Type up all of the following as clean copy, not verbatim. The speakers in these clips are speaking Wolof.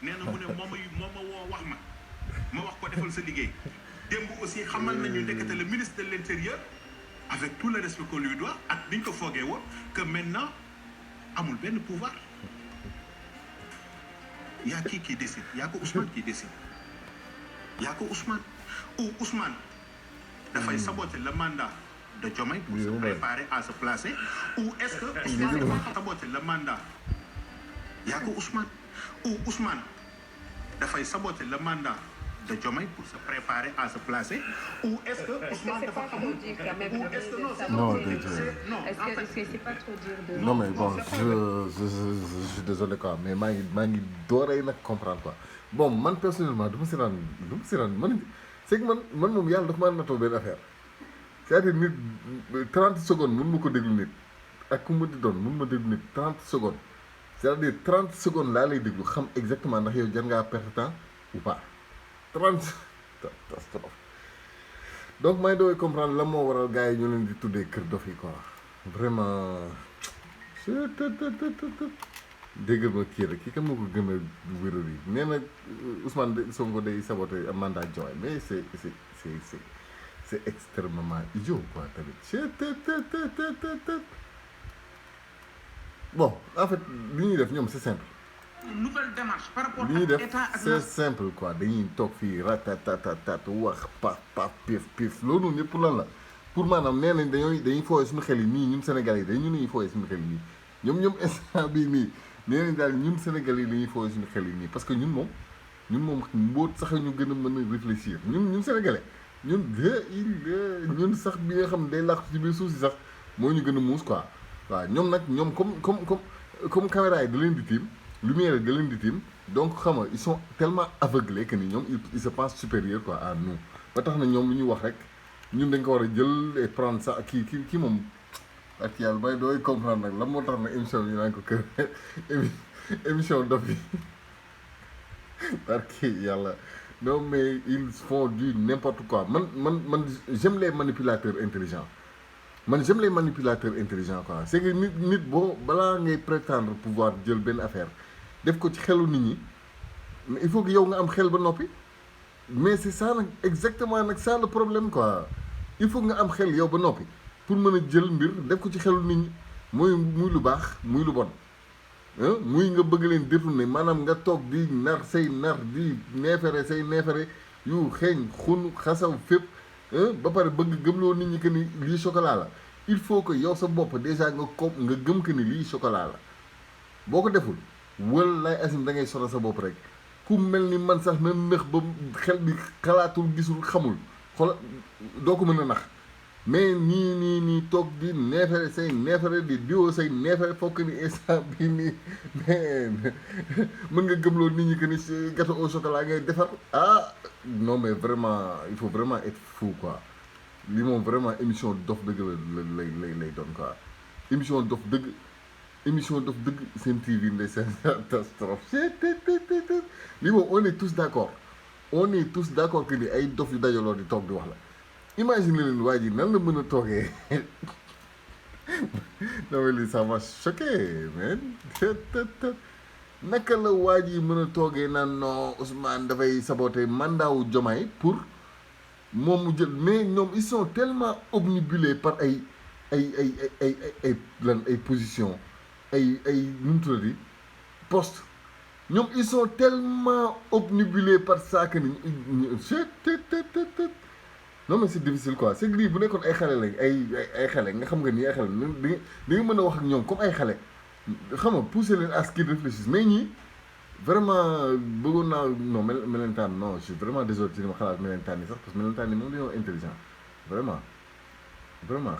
nee na mu ne moom ma woo wax ma wax ko defal sa liggéey démb aussi xamal nañu ndekete le ministre de l'Intérieur avec tout le respect qu'on lui doit ak biñ ko foogee woon que maintenant amul benn pouvoir y a qui décide y a que Ousmane qui décide y a que Ousmane ou Ousmane dafay saboter le mandat de Diomaye pour se préparer à se placer ou est-ce que Ousmane dafa saboter le mandat y a que Ousmane ou Ousmane dafay saboter le mandat de Diomaye pour se préparer à se placer ou est-ce que Ousmane dafa xamul ou est-ce que non est-ce que c'est pas trop dire de non mais bon je suis désolé quoi mais maa ngi dooree nag comprendre quoi bon man personnellement du ma si raan man c'est que man moom yàlla dafa maa natoo benn affaire c'est-à-dire nit 30 secondes mun ma ko déglu nit ak ku ma di doon mun ma déglu nit 30 secondes c'est-à-dire 30 secondes laa lay déglu xam exactement ndax yow jar ngaa perdre temps ou pas 30 catastrophe donc may dooy comprendre la moo waral gars yi ñu leen di tuddee kër dof yi quoi vraiment déggal ma kii rek kii kan moo ko gën a wéral yi nee na Ousmane Sonko day saboté mandat Diomaye mais c'est extrêmement idiot quoi tamit bon en fait li ñuy def ñoom c'est simple nouvelle démarche par rapport li ñuy def état ak c'est simple quoi dañuy toog fii ratatatatat wax paf pif loolu ñëpp pour lan la pour maanaam nee nañ dañuy fooyee suñu xel yi nii ñun Sénégalais yi ñu ñuy fooyee suñu xel yi nii ñoom instant bii nii nee nañ daal ñun Sénégalais yi dañuy fooyee suñu xel yi nii parce que ñun moom mbóot sax ñu gën a mën a réfléchir ñun Sénégalais ñun sax bi nga xam day làqu ci biir suuf si sax moo ñu gën a muus quoi waaw ñoom comme caméra yi da leen di tiim lumière da leen di tiim donc xam nga ils sont tellement aveuglés que ni ñoom ils se pensent supérieurs quoi à nous ba tax na ñoom lu ñu wax rek ñun dañ ko war a jël et prendre ça kii moom ak yàlla bay dooy comprendre nag la moo tax nag émission bi ñu naan ko kër émission dof yi parce que yàlla non mais ils font du n'importe quoi man j'aime les manipulateurs intelligents j'aime les manipulateurs intelligents quoi c'est que nit boo balaa ngay prétendre pouvoir jël benn affaire def ko ci xelu nit ñi mais il faut que yow nga am xel ba noppi mais c'est ça nag exactement nag ça le problème quoi il faut que nga am xel yow ba noppi pour mën a jël mbir def ko ci xelu nit ñi muy lu baax muy lu bon muy nga bëgg leen détourner maanaam nga toog di nar di neefere say neefere yu xeeñ xun xasaw fépp ba pare bëgg gëmloo nit ñi que ni lii chocolat la il faut que yow sa bopp déjà nga gëm que ni lii chocolat la boo ko deful wallaay asim da ngay solo sa bopp rek ku mel ni man sax na nëx ba xel bi xalaatul gisul xamul xola doo ko mën a nax mais nii toog di neefere say neefere di diwoo say neefere fokk ni instant bi nii mais mën nga gëmloo nit ñi que ni gâteau au chocolat ngay defar non mais vraiment il faut vraiment être fou quoi li moom vraiment émission dof dëgg lay doon quoi émission dof dëgg seen TV nde seen catastrophe li moom on est tous d'accord que ni ay dof yu dajaloo di toog di wax la imagine leen waa ji nan la mën a toogee non mais lii ça m'a choqué man naka la waa ji mën a toogee naan non Ousmane dafay saboter mandat wu Diomaye pour moom mu jël mais ñoom ils sont tellement obnubilés par ay position ay nu mu tuddati poste ñoom ils sont tellement obnubilés par ça que ni non mais c'est difficile quoi c'est que lii bu nekkoon ay xale lañ ay xale nga xam nga ni ay xale di nga mën a wax ak ñoom comme ay xale xam nga pousser leen à ce qu'ils réfléchissent mais ñii vraiment bëggoon naa non melentaan non je suis vraiment désolé ci li ma xalaat melentaan yi sax parce que melentaan yi moom dañoo intelligent vraiment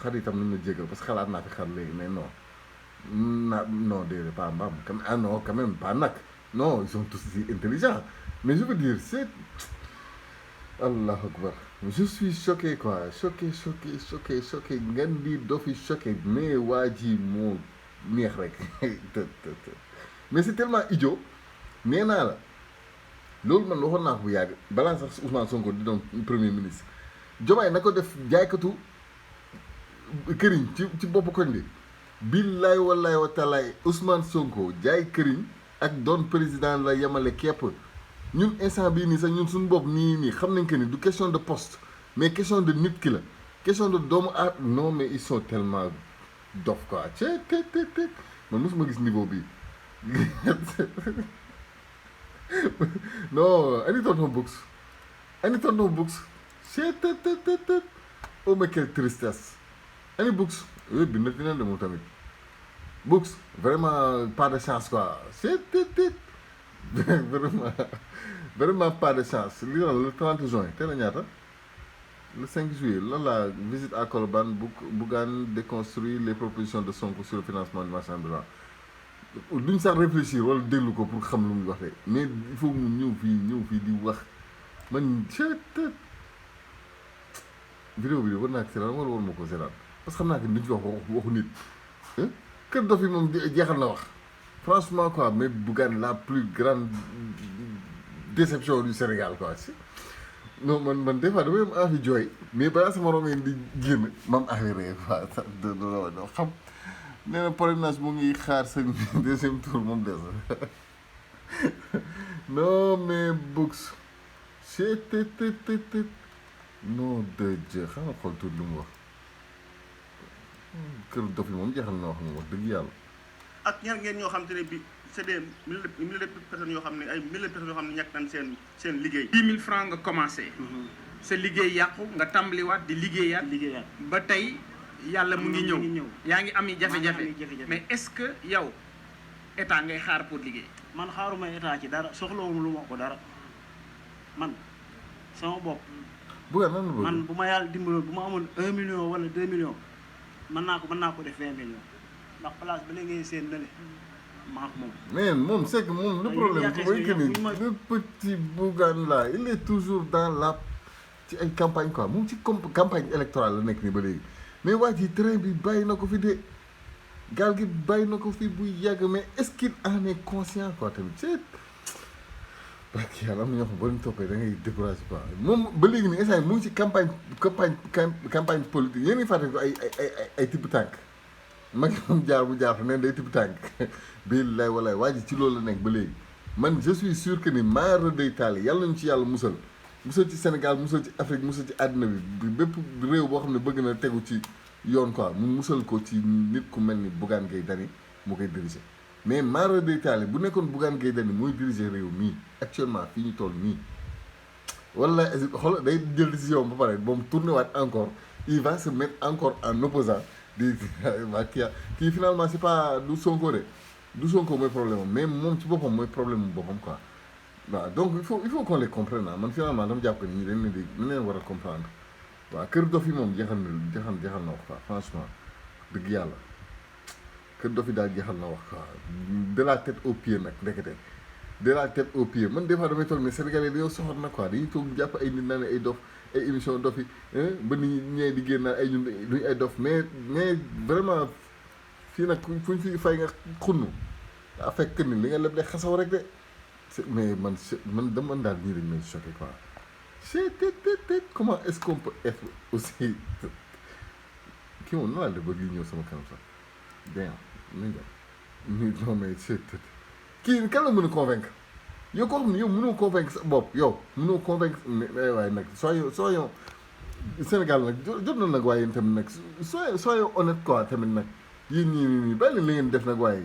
xaritam nañ la jégal parce que xalaat naa fi xar léegi mais non déedéet pas mbaam non quand même pas nag non ils sont tous si intelligents mais je veux dire c'est Allah akbar je suis choqué quoi choqué ngeen di dofi choqué mais waa ji moo neex rek mais c'est tellement idiot nee naa la loolu man waxoon naa ko bu yàgg balaa sax Ousmane Sonko di doon premier ministre Diomaye na ko def jaaykatu këriñ ci bopp koñ bi billaay wallaay wa taalaay Ousmane Sonko jaay këriñ ak doon président la yemale képp ñun instant bii nii sax ñun suñu bopp nii xam nañ que ni du question de poste mais question de nit ki la question de doomu aat non mais ils sont tellement dof quoi te man mosuma gis niveau bi non ani tonton books te oh mais quelle tristesse ani books yooyu bi nati nen de moom tamit books vraiment pas de chance quoi vraiment pas de chance li le 30 juin tey la ñaata le 5 juillet lan la visite à Colobane Bougane déconstruire les propositions de Sonko sur le financement du marché ambulant duñ sax réfléchir wala déglu ko pour xam lu muy wax de mais il faut mu ñëw fii di wax man vidéo bi de war naa ko seetaan wala war ma ko seetaan parce que xam naa que duñ ci wax waxu nit kër dof yi moom jeexal na wax franchement quoi mais Bougane la plus grande déception du Sénégal quoi si non man des fois damay am envie jooy mais balaa sama romeen di génn mam envie ree quoi doo xam nee na parrainage mu ngi xaar sa deuxième tour moom des non mais books ctt non de Dieu xam nga xool tuut lu mu wax kër dof yi moom jeexal na wax moom wax dëgg yàlla ak ñaar ngeen ñoo xam te ne bi c'est des milliers de personnes yoo xam ne ay milliers de personnes yoo xam ne ñàkk nañ seen liggéey 10 000 francs nga commencé sa liggéey yàqu nga tàmbaliwaat di liggéeyaat ba tey yàlla mu ngi ñëw yaa ngi am jafe-jafe mais est-ce que yow état ngay xaar pour liggéey man xaaruma état ci dara soxlawuma lu ma ko dara man sama bopp Bougane nan la bëgg man bu ma yàlla dimbaloon bu ma amoon 1 million wala 2 millions mën naa ko def 20 millions ndax place ba léegi ngay seen nale maa ko moom mais moom c'est que moom le problème mooy que ni le petit Bougane là il est toujours dans la ci ay campagne quoi moom ci campagne électorale la nekk ni ba léegi mais waa ji train bi bàyyi na ko fi de gaal gi bàyyi na ko fi bu yàgg mais est-ce qu'il en est conscient quoi tamit c'est parce que yàlla am na ñoo xam boo leen toppee da ngay découragé quoi moom ba léegi nii instant mu ngi ci campagne politique yéen a ngi fàtte ko ay tibb tànk mag moom jaar bu jaar fa neen day tibb tànk billaay walaay waa ji ci loolu la nekk ba léegi man je suis sûr que ni maara day taal yàlla ñu ci yàlla musal ci Sénégal musal ci Afrique musal ci àddina bi bépp réew boo xam ne bëgg na tegu ci yoon quoi mu musal ko ci nit ku mel ni Bougane Gueye Dany mu koy diriger mais maara day taal bu nekkoon Bougane Gueye Dany mooy diriger réew mii actuellement fii ñu toll nii wala xool day jël décision ba pare moom tourné waat encore il va se mettre encore en opposant di waa kii finalement c'est pas du Sonko de du Sonko mooy problème am mais moom ci boppam mooy problème mu boppam quoi waaw donc il faut qu'on les comprenne man finalement dama jàpp ni ñi dañ leen war a comprendre waaw kër dof yi moom jeexal na wax quoi franchement dëgg yàlla kër dof yi daal jeexal na wax quoi de la tête aux pieds nag ndekete de la tête aux pieds man des fois damay toog ne Sénégalais dañoo soxor na quoi dañuy toog jàpp ay nit naa ne ay dof ay émission dof yi ba nit ñee di génn naan ay ñun duñ ay dof mais vraiment fii nag fuñ fi fay nga xunnu daa fekk ni li nga leb de xasaw rek de mais man dama daal ñii dañ may choqué quoi c'est comment est-ce qu'on peut être aussi kii moom nan laa def ba lii ñëw sama kanam sax bien non mais c'est kii kan la mën a convaincre yow koo xam ne yow mënoo convaincre sa bopp yow mënoo convaincre waaye nag soyons Sénégal nag jot na nag waaye yéen tamit nag soyons honnête quoi tamit nag yéen ñii bàyyi leen li ngeen def nag waaye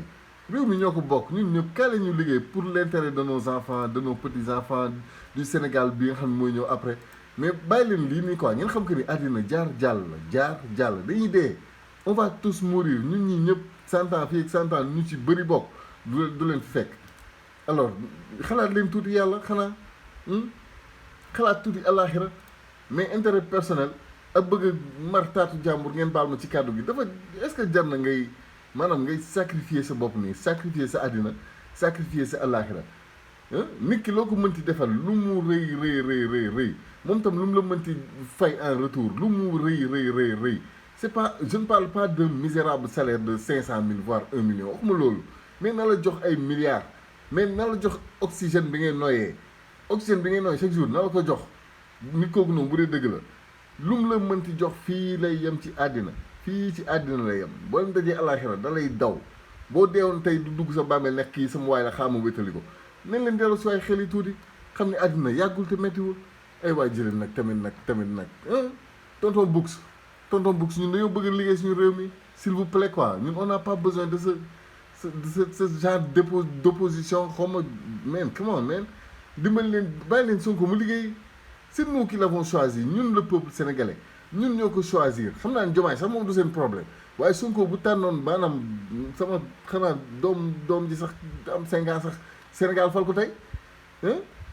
réew mi ñoo ko bokk ñun ñëpp kaay la ñu liggéey pour l'intérêt de nos enfants de nos petits-enfants du Sénégal bi nga xam ne mooy ñëw après mais bàyyi leen lii nii quoi ngeen xam que ni àddina jaar jàll dañuy dee on va tous mourir ñun ñii ñëpp 100 ans fii ak 100 ans ñu ci bëri bokk du leen fi fekk alors xalaat leen tuuti yàlla xanaa xalaat tuuti àllaaxira mais intérêt personnel ak bëgg a mar taatu jàmbur ngeen baal ma ci kàddu gi dafa est-ce que jar na ngay maanaam ngay sacrifier sa bopp nii sacrifier sa àddina sacrifier sa àllaaxira nit ki loo ko mënti defal lu mu rëy moom tam lu mu la mënti fay en retour lu mu rëy c'est pas je ne parle pas d'un misérable salaire de 500 000 voire 1 million waxuma loolu mais na la jox ay milliards mais na la jox oxygène bi ngay noyyee chaque jour na la ko jox nit kooku noonu bu dee dëgg la lu mu la mënti jox fii lay yem ci àddina fii ci àddina lay yem boo leen dajee àllaaxira da lay daw boo deewoon tey du dugg sa bàmmeel nekk kii sama waay la xaama wétali ko nañ leen dellu si waay xel yi tuuti xam ne àddina yàggul te méttiwul ay waay jëleen nag tamit nag tonton Books ñun dañoo bëgg a liggéey suñu réew mi s'il vous plaît quoi ñun on n'a pas besoin de ce genre d'opposition xaw ma man come on man dimbali leen bàyyi leen Sonko mu liggéey c'est nous qui l'avons choisi ñun le peuple sénégalais ñun ñoo ko choisir xam naa ne Diomaye sax moom du seen problème waaye Sonko bu tànnoon maanaam sama xanaa doom ji sax am 5 ans sax Sénégal fal ko tey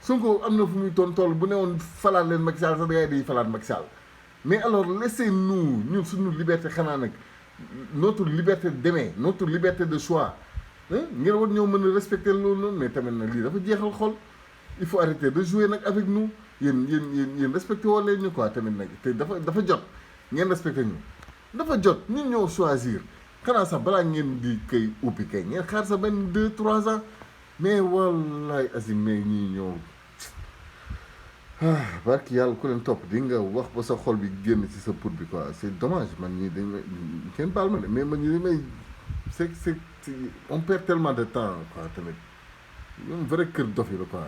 Sonko am na fu muy toll bu ne woon falaat leen Macky Sall sax da ngay di falaat Macky Sall mais alors laissez-nous ñun suñu liberté xanaa nag notre liberté d'aimer notre liberté de choix ngeen war ñoo mën a respecter loolu noonu mais tamit nag lii dafa jeexal xol il faut arrêter de jouer nag avec nous yéen respecté woo leen ñu quoi tamit nag te dafa jot ngeen respecté ñu dafa jot ñun ñoo choisir xanaa sax balaa ngeen di koy uppi kay ngeen xaar sa benn 2-3 ans mais wallaay azim mais ñii ñëw barki yàlla ku leen topp di nga wax ba sa xol bi génn ci sa put bi quoi c'est dommage man ñii dañ may kenn baal ma de mais man ñi dañ may c'est on perd tellement de temps quoi tamit ñoom vrai kër dof yi la quoi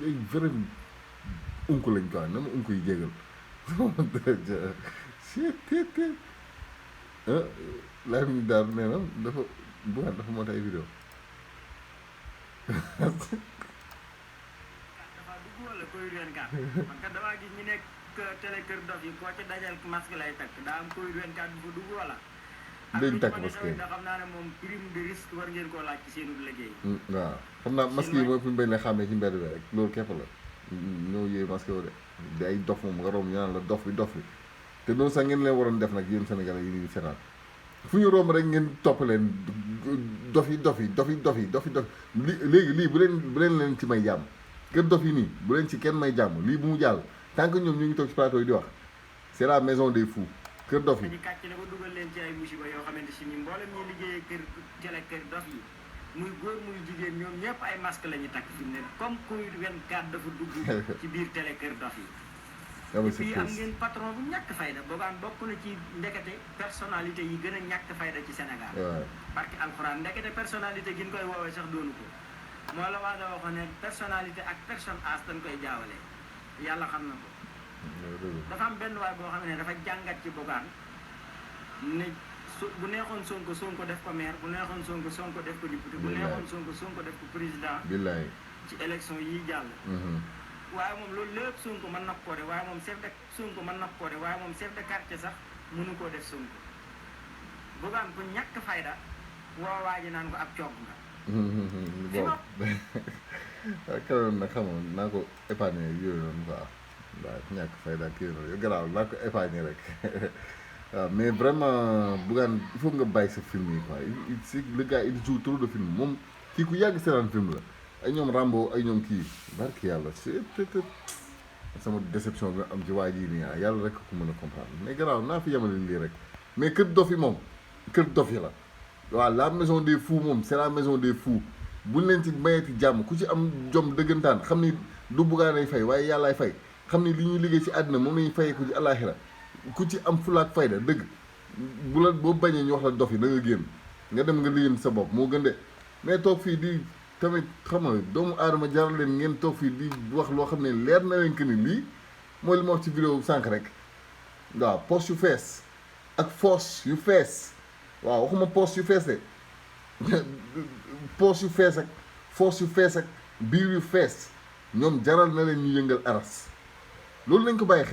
ay vrai unku lañ quoi na ma unku yi jégal laaj mi daal nee na dafa bugaan dafa monté ay vidéo wala koy ren kat man kat damaa gis ñu nekk télé kër dof yi koo ci dajal masque lay takk daa am koy ren kat bu fa dugg wala dañ takk masque yi xam naa ne moom prime de risque war ngeen koo laaj ci seenu liggéey waaw xam naa masque yi mooy fu ñu bañ ne xàmmee ci mbedd bi rek loolu képp la ñoo yëy masque yoo de di ay dof moom nga romb ñu naan la dof bi te noonu sax ngeen leen waroon def nag yéen Sénégalais yi di seetaan fu ñu romb rek ngeen topp leen dof yi léegi lii bu leen ci may jàmm kër dof yi nii bu leen ci kenn may jàmm lii bu mu jàll tant que ñoom ñu ngi toog ci plateau yi di wax c'est la maison des fous kër dof yi di kàcc ne ko dugal leen ci ay musiba yoo xamante si ni mboolem ñuy liggéeyee kër dof yi muy góor muy jigéen ñoom ñëpp ay masque la ñuy takk fi mu ne comme Covid-24 dafa dugg ci biir télé kër dof yi fii am ngeen patron bu ñàkk fayda boogaan bokk na ci ndekete personnalité yi gën a ñàkk fayda ci Sénégal parce que alxuraan ndekete personnalité gi ñu koy woowee sax doonu ko moo la waa da waxoon ne personnalité ak personne as dañ koy jaawale yàlla xam na ko dafa am benn waay boo xam ne dafa jàngat ci boogaan ne bu neexoon Sonko def ko maire bu neexoon Sonko def ko député bu neexoon Sonko def ko président billaay ci élection yi jàll waaye moom loolu lépp Sonko mën na ko de waaye moom chef de quartier sax mënu koo def Sonko boogaan ku ñàkk fayda woo waa ji naan ko ab coog nga boobu keroog nag xamoon naa ko épargner yooyu noonu quoi waaw ñàkk fayda kii noonu garaaw naa ko épargner rek waaw mais vraiment Bougane il faut nga bàyyi sa film yi quoi le gars il joue trop de film moom kii ku yàgg seetaan film la ay ñoom Rambo ay ñoom kii barki yàlla sama déception bi am ci waa jii nii yàlla rek ko mën a comprendre mais garaaw naa fi yemale lii rek mais kër dof yi moom kër dof yi la waaw la maison des fous moom c'est la maison des fous buñ leen ci mayeti jàmm ku ci am jom dëggantaan xam ni du Bougane fay waaye yàllaay fay xam ni li ñuy liggéey ci àddina moom lañuy fayee ko ci àllaaxira ku ci am fulaak fayda dëgg bu la boo bañee ñu wax la dof yi da nga génn nga dem nga liggéey sa bopp moo gën de mais toog fii di tamit xam nga doomu aadama jaral leen ngeen toog fii di wax loo xam ne leer na leen que ni lii mooy li ma wax ci vidéo sànq rek waaw poche yu fees ak force yu fees waaw waxuma poche yu fees de poche yu fees ak force yu fees ak biir yu fees ñoom jaral na leen ñu yëngal aras loolu nañ ko bàyyi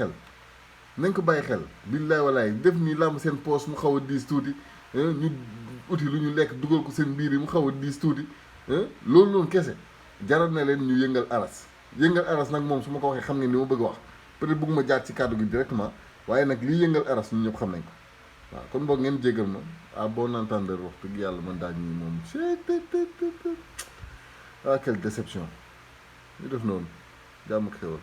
xel billaay walaay def nii làmb seen poche mu xaw a diis tuuti ñu uti lu ñu lekk dugal ko seen biir yi mu xaw a diis tuuti loolu noonu kese jaral na leen ñu yëngal aras nag moom su ma ko waxee xam ne ni ma bëgg wax peut-être bëgguma jaar ci kàddu gi directement waaye nag liy yëngal aras ñun ñëpp xam nañ ko waaw kon boog ngeen jéggal ma à bon entendeur wax dëgg yàlla man daal ñii moom quelle déception ñu def noonu jàmm ak xewal